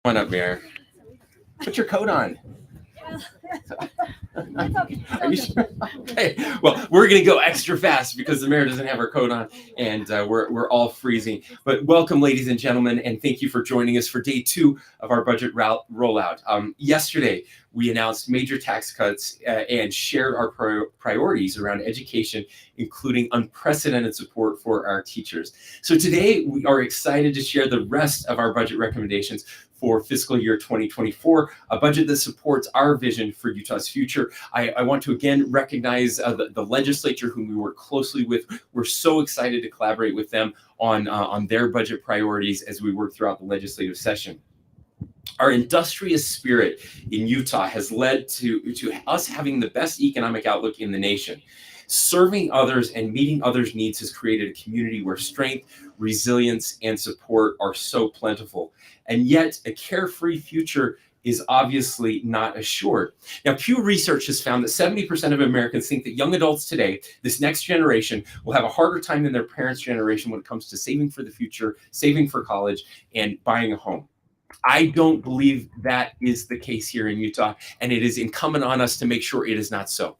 Come on up, Mayor. Put your coat on. It's okay. Are you sure? Okay. Well, we're going to go extra fast because the mayor doesn't have her coat on, and we're all freezing. But welcome, ladies and gentlemen, and thank you for joining us for day 2 of our budget rollout. Yesterday, we announced major tax cuts and shared our priorities around education, including unprecedented support for our teachers. So today, we are excited to share the rest of our budget recommendations for fiscal year 2024, a budget that supports our vision for Utah's future. I want to again recognize the legislature whom we work closely with. We're so excited to collaborate with them on their budget priorities as we work throughout the legislative session. Our industrious spirit in Utah has led to us having the best economic outlook in the nation. Serving others and meeting others' needs has created a community where strength, resilience, and support are so plentiful. And yet, a carefree future is obviously not assured. Now, Pew Research has found that 70% of Americans think that young adults today, this next generation, will have a harder time than their parents' generation when it comes to saving for the future, saving for college, and buying a home. I don't believe that is the case here in Utah, and it is incumbent on us to make sure it is not so.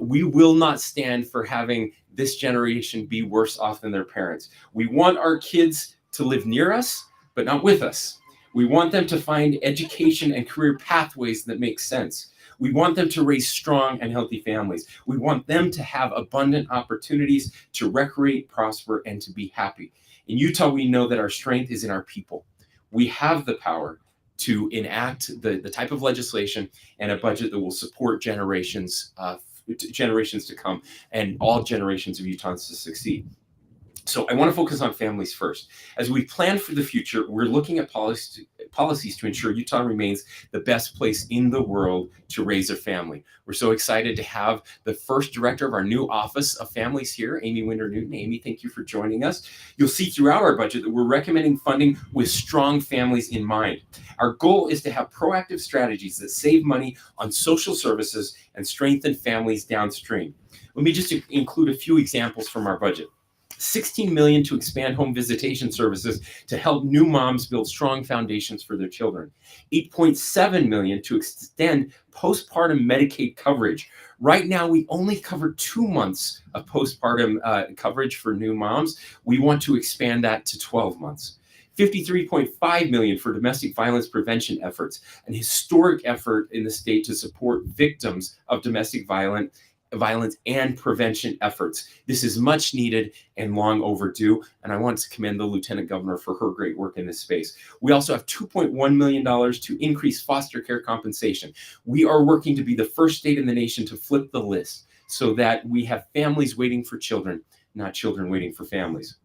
We will not stand for having this generation be worse off than their parents. We want our kids to live near us, but not with us. We want them to find education and career pathways that make sense. We want them to raise strong and healthy families. We want them to have abundant opportunities to recreate, prosper, and to be happy. In Utah, we know that our strength is in our people. We have the power to enact the type of legislation and a budget that will support generations to come and all generations of Utahns to succeed. So I want to focus on families first. As we plan for the future, we're looking at policies to ensure Utah remains the best place in the world to raise a family. We're so excited to have the first director of our new Office of Families here, Amy Winder-Newton. Amy, thank you for joining us. You'll see throughout our budget that we're recommending funding with strong families in mind. Our goal is to have proactive strategies that save money on social services and strengthen families downstream. Let me just include a few examples from our budget. $16 million to expand home visitation services to help new moms build strong foundations for their children. $8.7 million to extend postpartum Medicaid coverage. Right now, we only cover 2 months of postpartum coverage for new moms. We want to expand that to 12 months. $53.5 million for domestic violence prevention efforts, an historic effort in the state to support victims of domestic violence and prevention efforts. This is much needed and long overdue, and I want to commend the Lieutenant Governor for her great work in this space. We also have $2.1 million to increase foster care compensation. We are working to be the first state in the nation to flip the list so that we have families waiting for children, not children waiting for families.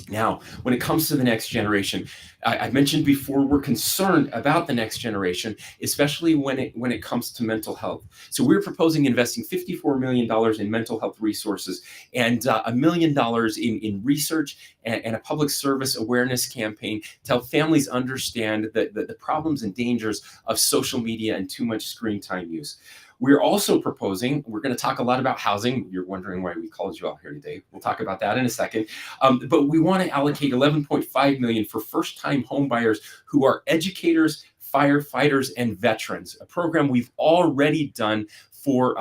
Now, when it comes to the next generation, I mentioned before, we're concerned about the next generation, especially when it comes to mental health. So we're proposing investing $54 million in mental health resources and $1 million in research and a public service awareness campaign to help families understand the problems and dangers of social media and too much screen time use. We're also proposing, we're going to talk a lot about housing. You're wondering why we called you all here today. We'll talk about that in a second. But we want to allocate $11.5 million for first-time home buyers who are educators, firefighters, and veterans, a program we've already done for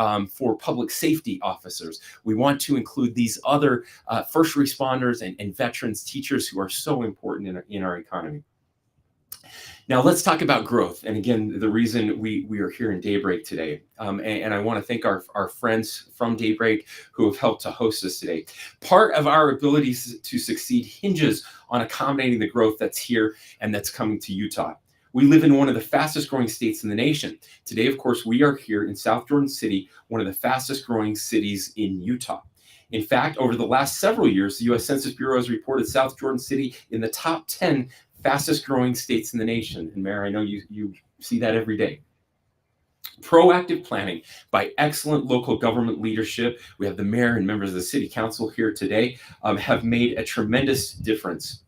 public safety officers. We want to include these other first responders and veterans, teachers who are so important in our economy. Now let's talk about growth. And again, the reason we are here in Daybreak today, and I want to thank our friends from Daybreak who have helped to host us today. Part of our ability to succeed hinges on accommodating the growth that's here and that's coming to Utah. We live in one of the fastest growing states in the nation. Today, of course, we are here in South Jordan City, one of the fastest growing cities in Utah. In fact, over the last several years, the U.S. Census Bureau has reported South Jordan City in the top 10 fastest growing states in the nation. And Mayor, I know you see that every day. Proactive planning by excellent local government leadership, we have the mayor and members of the city council here today, have made a tremendous difference.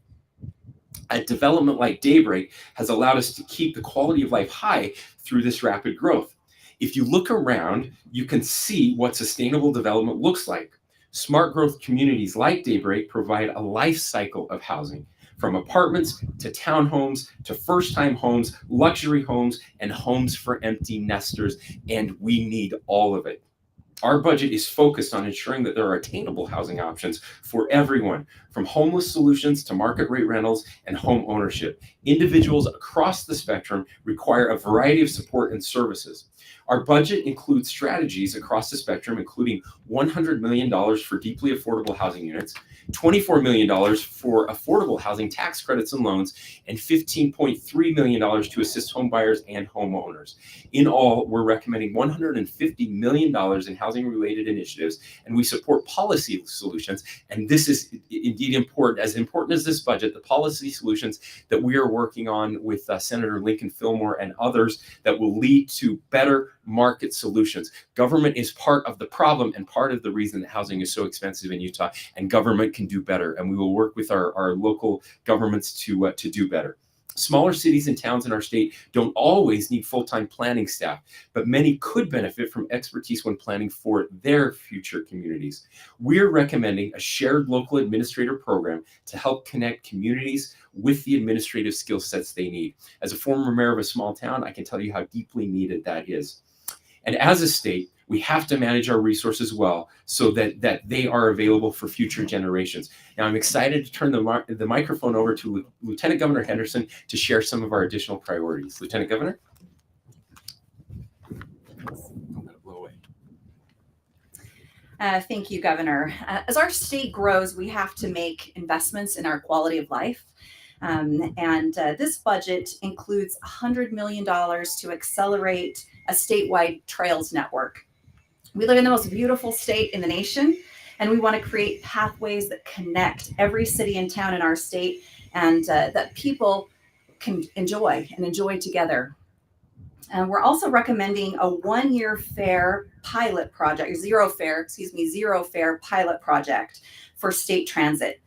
A development like Daybreak has allowed us to keep the quality of life high through this rapid growth. If you look around, you can see what sustainable development looks like. Smart growth communities like Daybreak provide a life cycle of housing, from apartments to townhomes to first-time homes, luxury homes, and homes for empty nesters, and we need all of it. Our budget is focused on ensuring that there are attainable housing options for everyone, from homeless solutions to market rate rentals and home ownership. Individuals across the spectrum require a variety of support and services. Our budget includes strategies across the spectrum, including $100 million for deeply affordable housing units, $24 million for affordable housing tax credits and loans, and $15.3 million to assist home buyers and homeowners. In all, we're recommending $150 million in housing-related initiatives, and we support policy solutions. And this is indeed important. As important as this budget, the policy solutions that we are working on with Senator Lincoln Fillmore and others that will lead to better market solutions. Government is part of the problem and part of the reason that housing is so expensive in Utah, and government can do better. And we will work with our local governments to do better. Smaller cities and towns in our state don't always need full-time planning staff, but many could benefit from expertise when planning for their future communities. We're recommending a shared local administrator program to help connect communities with the administrative skill sets they need. As a former mayor of a small town, I can tell you how deeply needed that is. And as a state, we have to manage our resources well so that they are available for future generations. Now, I'm excited to turn the microphone over to Lieutenant Governor Henderson to share some of our additional priorities. Lieutenant Governor? Don't let it blow away. Thank you, Governor. As our state grows, we have to make investments in our quality of life. This budget includes $100 million to accelerate a statewide trails network. We live in the most beautiful state in the nation, and we want to create pathways that connect every city and town in our state, and that people can enjoy together. And we're also recommending a one-year fare pilot project, zero fare pilot project for state transit.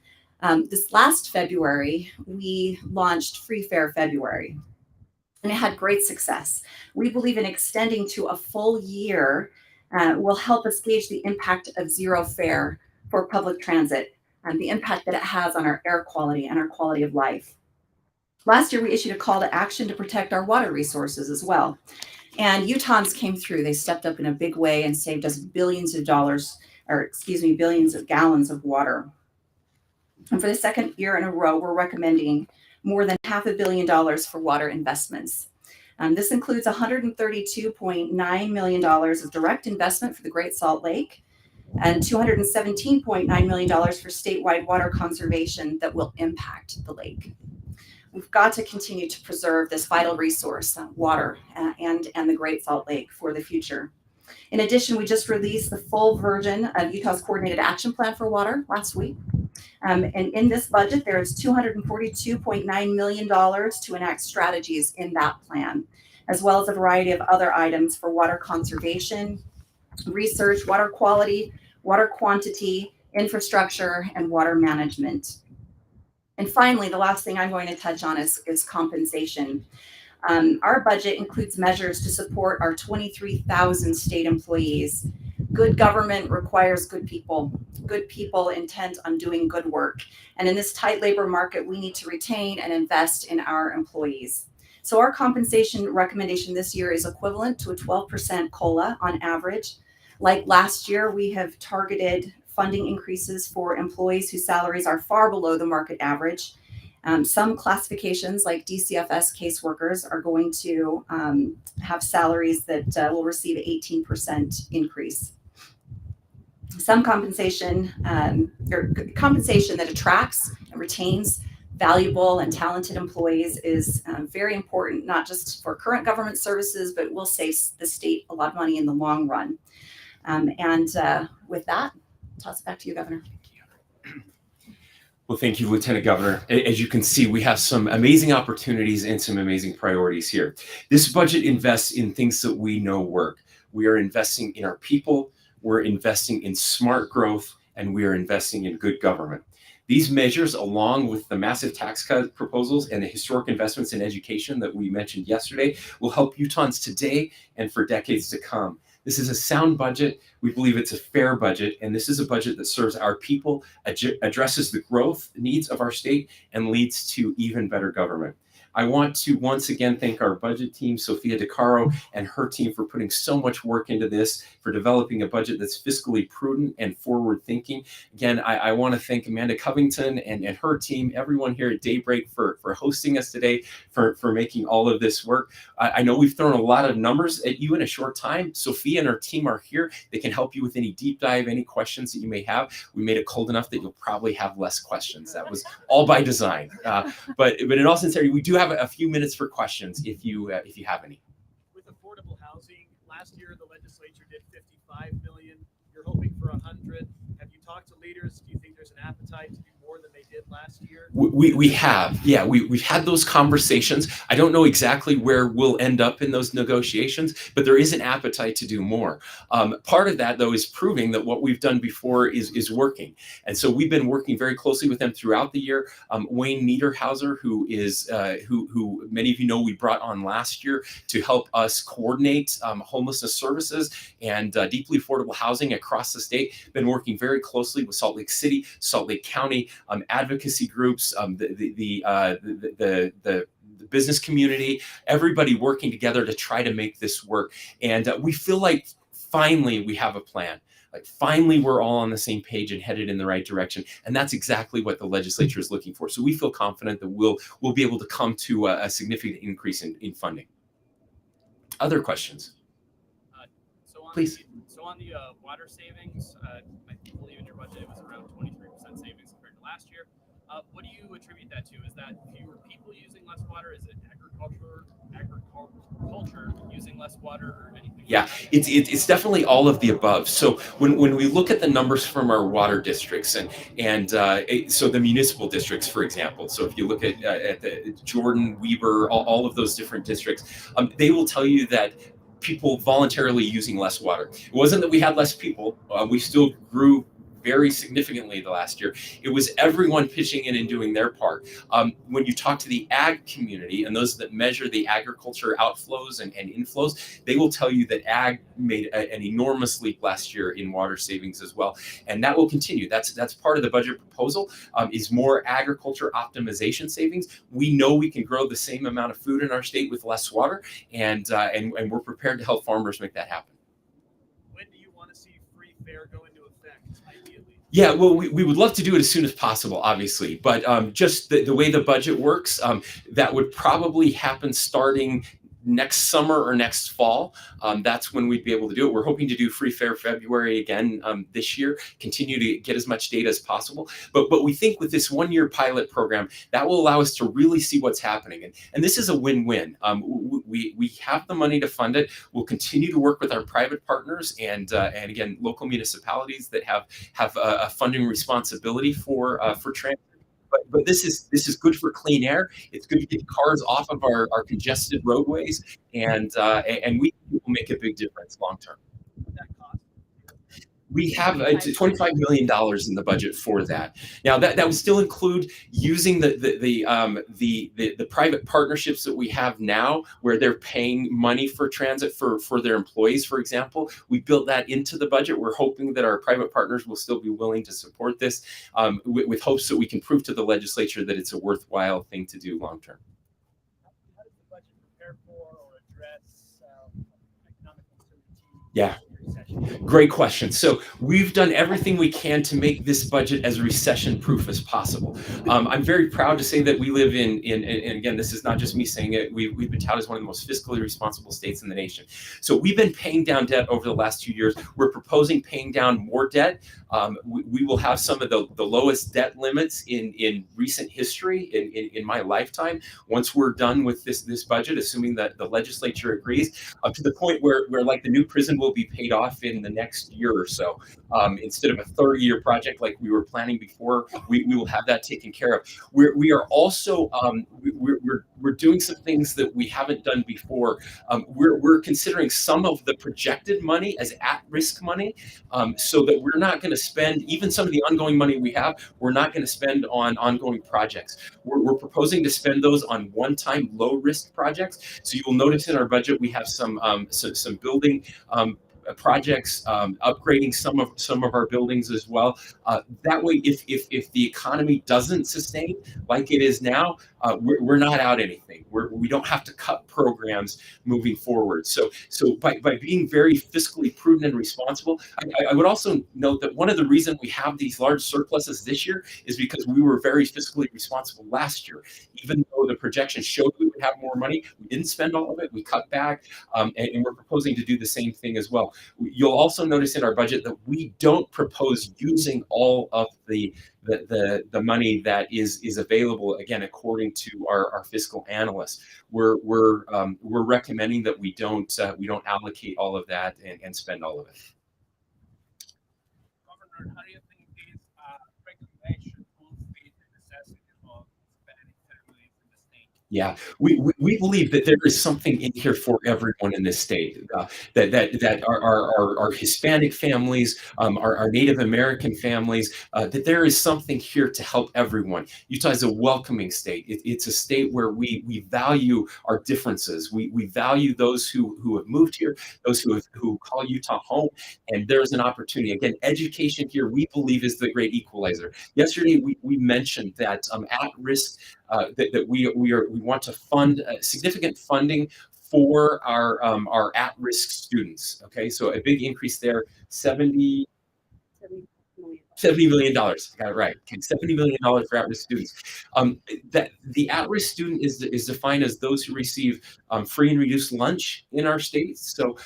This last February, we launched Free Fare February, and it had great success. We believe in extending to a full year will help us gauge the impact of zero fare for public transit and the impact that it has on our air quality and our quality of life. Last year, we issued a call to action to protect our water resources as well. And Utahns came through. They stepped up in a big way and saved us billions of gallons of water. And for the second year in a row, we're recommending more than $500 million for water investments. This includes $132.9 million of direct investment for the Great Salt Lake and $217.9 million for statewide water conservation that will impact the lake. We've got to continue to preserve this vital resource, water, and the Great Salt Lake for the future. In addition, we just released the full version of Utah's Coordinated Action Plan for Water last week. And in this budget, there is $242.9 million to enact strategies in that plan, as well as a variety of other items for water conservation, research, water quality, water quantity, infrastructure, and water management. And finally, the last thing I'm going to touch on is compensation. Our budget includes measures to support our 23,000 state employees. Good government requires good people intent on doing good work. And in this tight labor market, we need to retain and invest in our employees. So our compensation recommendation this year is equivalent to a 12% COLA on average. Like last year, we have targeted funding increases for employees whose salaries are far below the market average. Some classifications like DCFS caseworkers are going to have salaries that will receive an 18% increase. Some compensation that attracts and retains valuable and talented employees is very important, not just for current government services, but will save the state a lot of money in the long run. With that, I'll toss it back to you, Governor. Well, thank you, Lieutenant Governor. As you can see, we have some amazing opportunities and some amazing priorities here. This budget invests in things that we know work. We are investing in our people, we're investing in smart growth, and we are investing in good government. These measures, along with the massive tax cut proposals and the historic investments in education that we mentioned yesterday, will help Utahns today and for decades to come. This is a sound budget. We believe it's a fair budget, and this is a budget that serves our people, addresses the growth needs of our state, and leads to even better government. I want to once again thank our budget team, Sophia DeCaro and her team, for putting so much work into this, for developing a budget that's fiscally prudent and forward thinking. Again, I want to thank Amanda Covington and her team, everyone here at Daybreak for hosting us today, for making all of this work. I know we've thrown a lot of numbers at you in a short time. Sophia and her team are here. They can help you with any deep dive, any questions that you may have. We made it cold enough that you'll probably have less questions. That was all by design. But in all sincerity, we do have a few minutes for questions if you have any. With affordable housing, last year the legislature did 55 million. You're hoping for 100. Have you talked to leaders? Do you think there's an appetite to do more than they did last year? We have, yeah, we've had those conversations. I don't know exactly where we'll end up in those negotiations, but there is an appetite to do more. Part of that, though, is proving that what we've done before is working. And so we've been working very closely with them throughout the year. Wayne Niederhauser, who is who many of you know we brought on last year to help us coordinate homelessness services and deeply affordable housing across the state, been working very closely with Salt Lake City, Salt Lake County, advocacy groups, the business community, everybody working together to try to make this work. And we feel like finally we have a plan. Like finally we're all on the same page and headed in the right direction. And that's exactly what the legislature is looking for. So we feel confident that we'll be able to come to a significant increase in funding. Other questions? Please. On the water savings, I believe in your budget it was around 23% savings compared to last year. What do you attribute that to? Is that fewer people using less water? Is it agriculture using less water, or anything? Yeah, it's definitely all of the above. So when we look at the numbers from our water districts and so the municipal districts, for example, so if you look at the Jordan, Weber, all of those different districts, they will tell you that people voluntarily using less water. It wasn't that we had less people. We still grew very significantly the last year. It was everyone pitching in and doing their part. When you talk to the ag community and those that measure the agriculture outflows and inflows, they will tell you that ag made an enormous leap last year in water savings as well. And that will continue. That's part of the budget proposal, is more agriculture optimization savings. We know we can grow the same amount of food in our state with less water, and we're prepared to help farmers make that happen. When do you want to see free fare go into effect, ideally? Yeah, well, we would love to do it as soon as possible, obviously, but just the way the budget works, that would probably happen starting next summer or next fall. That's when we'd be able to do it. We're hoping to do free fare February again this year, continue to get as much data as possible. But we think with this 1-year pilot program, that will allow us to really see what's happening. And this is a win-win. We have the money to fund it. We'll continue to work with our private partners and again, local municipalities that have a funding responsibility for transit. But this is good for clean air. It's good to get cars off of our congested roadways, and we will make a big difference long term. We have $25 million in the budget for that. Now that would still include using the private partnerships that we have now, where they're paying money for transit for their employees, for example. We built that into the budget. We're hoping that our private partners will still be willing to support this, with hopes that we can prove to the legislature that it's a worthwhile thing to do long term. How does the budget prepare for or address economic uncertainty? Yeah. Great question. So we've done everything we can to make this budget as recession-proof as possible. I'm very proud to say that we live in and again, this is not just me saying it, we've been touted as one of the most fiscally responsible states in the nation. So we've been paying down debt over the last 2 years. We're proposing paying down more debt. We will have some of the lowest debt limits in recent history in my lifetime once we're done with this budget, assuming that the legislature agrees, up to the point where like the new prison will be paid off in the next year or so. Instead of a 30-year project like we were planning before, we will have that taken care of. We are also we're doing some things that we haven't done before. We're considering some of the projected money as at-risk money, so that we're not going to spend even some of the ongoing money we have. We're not going to spend on ongoing projects. We're proposing to spend those on one-time low-risk projects. So you will notice in our budget we have some building projects, upgrading some of our buildings as well. That way, if the economy doesn't sustain like it is now, we're not out anything. We don't have to cut programs moving forward. So by being very fiscally prudent and responsible, I would also note that one of the reasons we have these large surpluses this year is because we were very fiscally responsible last year. Even though the projections showed we would have more money, we didn't spend all of it. We cut back, and we're proposing to do the same thing as well. You'll also notice in our budget that we don't propose using all of the money that is available, again, according to our fiscal analysts. We're recommending that we don't allocate all of that and spend all of it. Governor, how do you think these regulations will fit the necessity of Hispanic families in the state? Yeah, we believe that there is something in here for everyone in this state. That our Hispanic families, our Native American families, that there is something here to help everyone. Utah is a welcoming state. It's a state where we value our differences. We value those who have moved here, those who call Utah home, and there's an opportunity. Again, education here, we believe, is the great equalizer. Yesterday, we mentioned that at risk. That we want to fund significant funding for our at-risk students. Okay, so a big increase there, $70 million. Got it right. Okay, $70 million for at-risk students. That the at-risk student is defined as those who receive free and reduced lunch in our state. So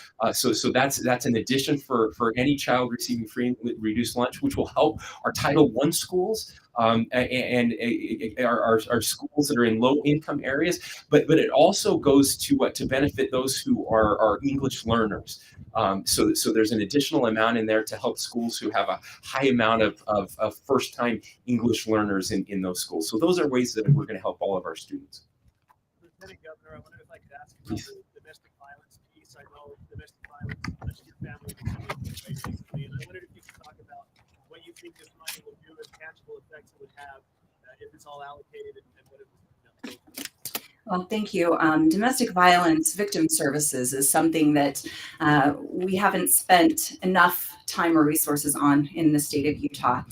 that's an addition for any child receiving free and reduced lunch, which will help our Title I schools. And our schools that are in low-income areas, but it also goes to benefit those who are English learners. So there's an additional amount in there to help schools who have a high amount of first-time English learners in those schools. So those are ways that we're going to help all of our students. Lieutenant Governor, I wonder if I could ask about the domestic violence piece. I know domestic violence touched your family recently, and I wondered if you could talk about what you think this money will do, and tangible effects it would have if it's all allocated, and what it would. Well, thank you. Domestic violence victim services is something that we haven't spent enough time or resources on in the state of Utah.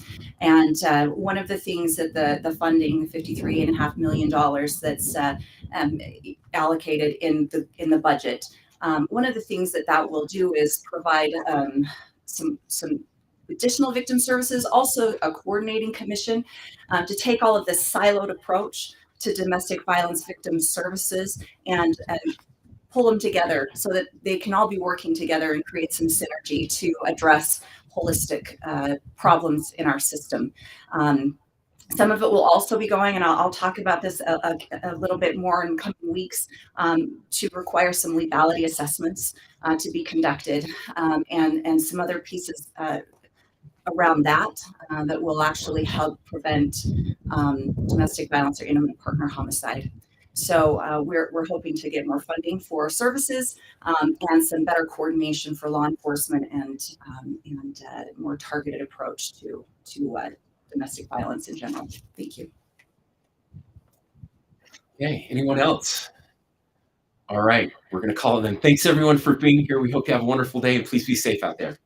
And one of the things that the funding, $53.5 million that's allocated in the budget, one of the things that will do is provide some additional victim services, also a coordinating commission to take all of this siloed approach to domestic violence victim services and pull them together so that they can all be working together and create some synergy to address holistic problems in our system. Some of it will also be going, and I'll talk about this a little bit more in coming weeks, to require some legality assessments to be conducted, and some other pieces around that will actually help prevent domestic violence or intimate partner homicide. So we're hoping to get more funding for services and some better coordination for law enforcement and more targeted approach to domestic violence in general. Thank you. Okay, anyone else? All right, we're going to call it then. Thanks everyone for being here. We hope you have a wonderful day, and please be safe out there.